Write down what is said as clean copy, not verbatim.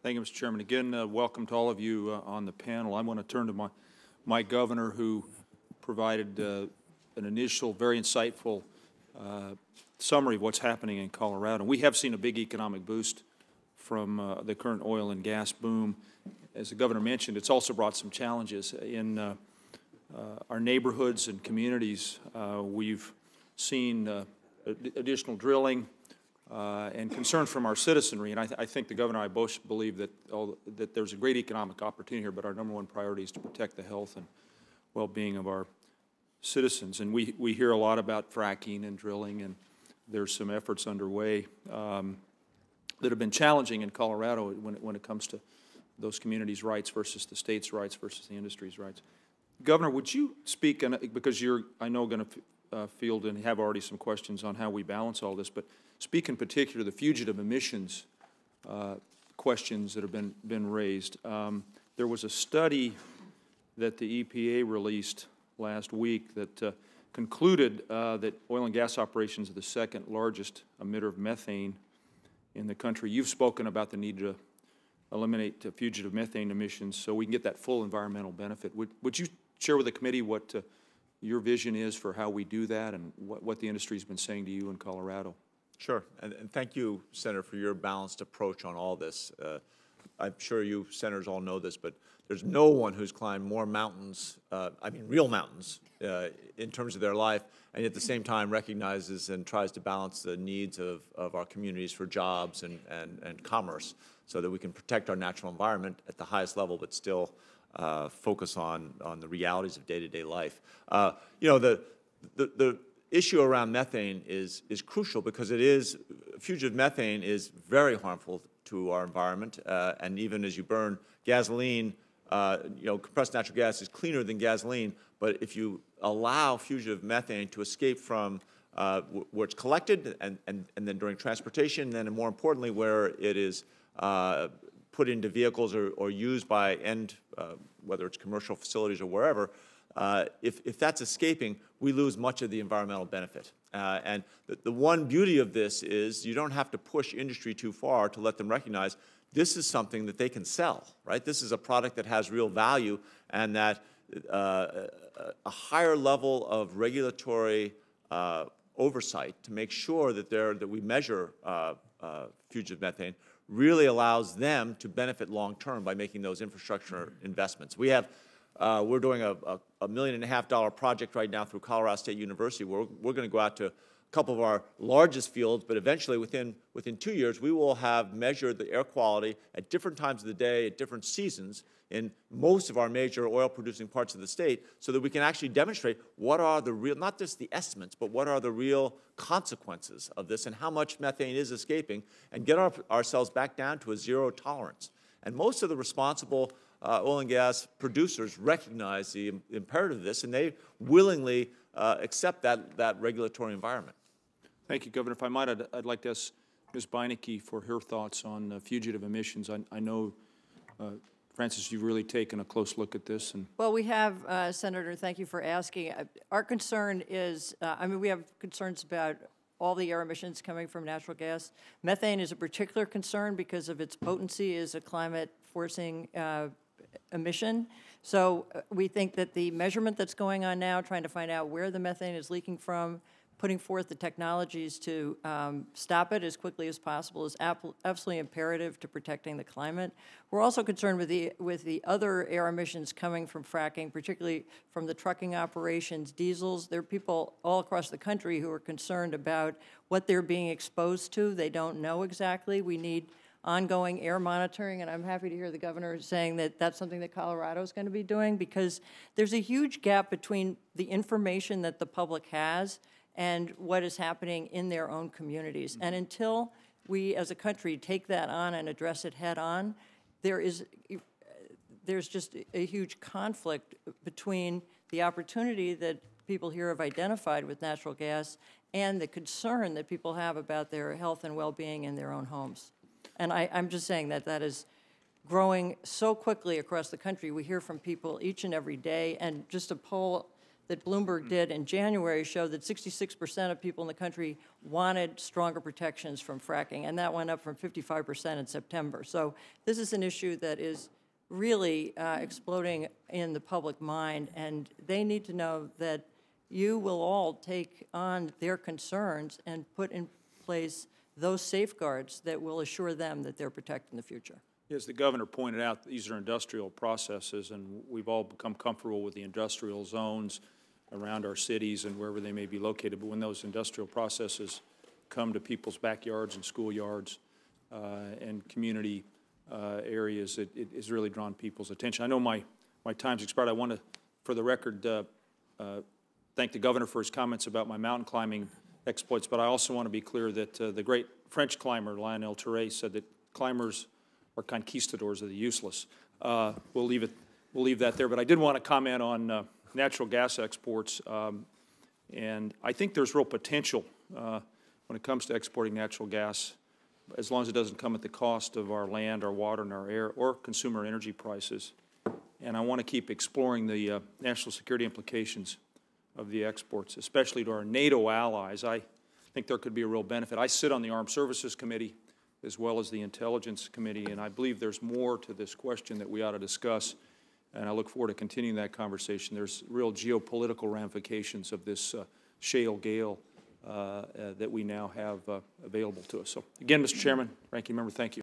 Thank you, Mr. Chairman. Again, welcome to all of you on the panel. I want to turn to my governor, who provided an initial, very insightful summary of what's happening in Colorado. We have seen a big economic boost from the current oil and gas boom. As the governor mentioned, it's also brought some challenges in our neighborhoods and communities. We've seen additional drilling and concern from our citizenry, and I think the governor and I both believe that that there's a great economic opportunity here, but our number one priority is to protect the health and well-being of our citizens. And we hear a lot about fracking and drilling, and there's some efforts underway that have been challenging in Colorado when it comes to those communities' rights versus the state's rights versus the industry's rights. Governor, would you speak, because you're, I know, going to field and have already some questions on how we balance all this, but speak in particular the fugitive emissions questions that have been raised. There was a study that the EPA released last week that concluded that oil and gas operations are the second largest emitter of methane in the country. You've spoken about the need to eliminate fugitive methane emissions so we can get that full environmental benefit. Would you share with the committee what your vision is for how we do that and what the industry has been saying to you in Colorado? Sure, and thank you, Senator, for your balanced approach on all this. I'm sure you senators all know this, but there's no one who's climbed more mountains, I mean real mountains, in terms of their life, and at the same time recognizes and tries to balance the needs of our communities for jobs and commerce so that we can protect our natural environment at the highest level, but still focus on the realities of day-to-day life. You know, the issue around methane is crucial because fugitive methane is very harmful to our environment, and even as you burn gasoline, you know, compressed natural gas is cleaner than gasoline, but if you allow fugitive methane to escape from where it's collected and then during transportation, and then more importantly where it is put into vehicles or used by whether it's commercial facilities or wherever, if that's escaping, we lose much of the environmental benefit. And the one beauty of this is you don't have to push industry too far to let them recognize this is something that they can sell, right? This is a product that has real value, and that a higher level of regulatory oversight to make sure that we measure fugitive methane really allows them to benefit long term by making those infrastructure investments. We're doing a $1.5 million project right now through Colorado State University. We're going to go out to a couple of our largest fields, but eventually within 2 years we will have measured the air quality at different times of the day, at different seasons in most of our major oil producing parts of the state, so that we can actually demonstrate what are the real, not just the estimates, but what are the real consequences of this and how much methane is escaping, and get ourselves back down to a zero tolerance. And most of the responsible oil and gas producers recognize the imperative of this, and they willingly accept that regulatory environment. Thank you, Governor. If I might, I'd like to ask Ms. Beinecke for her thoughts on fugitive emissions. I know, Francis, you've really taken a close look at this. Well, we have, Senator, thank you for asking. Our concern is, I mean, we have concerns about all the air emissions coming from natural gas. Methane is a particular concern because of its potency as a climate-forcing emission. So we think that the measurement that's going on now, trying to find out where the methane is leaking from, putting forth the technologies to stop it as quickly as possible is absolutely imperative to protecting the climate. We're also concerned with the other air emissions coming from fracking, particularly from the trucking operations, diesels. There are people all across the country who are concerned about what they're being exposed to. They don't know exactly. We need ongoing air monitoring, and I'm happy to hear the governor saying that that's something that Colorado is going to be doing, because there's a huge gap between the information that the public has and what is happening in their own communities. And until we as a country take that on and address it head on, there's just a huge conflict between the opportunity that people here have identified with natural gas and the concern that people have about their health and well-being in their own homes. And I'm just saying that that is growing so quickly across the country. We hear from people each and every day, and just a poll that Bloomberg did in January showed that 66% of people in the country wanted stronger protections from fracking, and that went up from 55% in September. So this is an issue that is really exploding in the public mind, and they need to know that you will all take on their concerns and put in place those safeguards that will assure them that they're protected in the future. As the governor pointed out, these are industrial processes, and we've all become comfortable with the industrial zones around our cities and wherever they may be located. But when those industrial processes come to people's backyards and schoolyards and community areas, it has really drawn people's attention. I know my time's expired. I want to, for the record, thank the governor for his comments about my mountain climbing exploits, but I also want to be clear that the great French climber, Lionel Tiré, said that climbers are conquistadors of the useless. We'll leave that there, but I did want to comment on natural gas exports, and I think there's real potential when it comes to exporting natural gas, as long as it doesn't come at the cost of our land, our water, and our air, or consumer energy prices. And I want to keep exploring the national security implications of the exports, especially to our NATO allies. I think there could be a real benefit. I sit on the Armed Services Committee as well as the Intelligence Committee, and I believe there's more to this question that we ought to discuss, and I look forward to continuing that conversation. There's real geopolitical ramifications of this shale gale that we now have available to us. So again, Mr. Chairman, ranking member, thank you.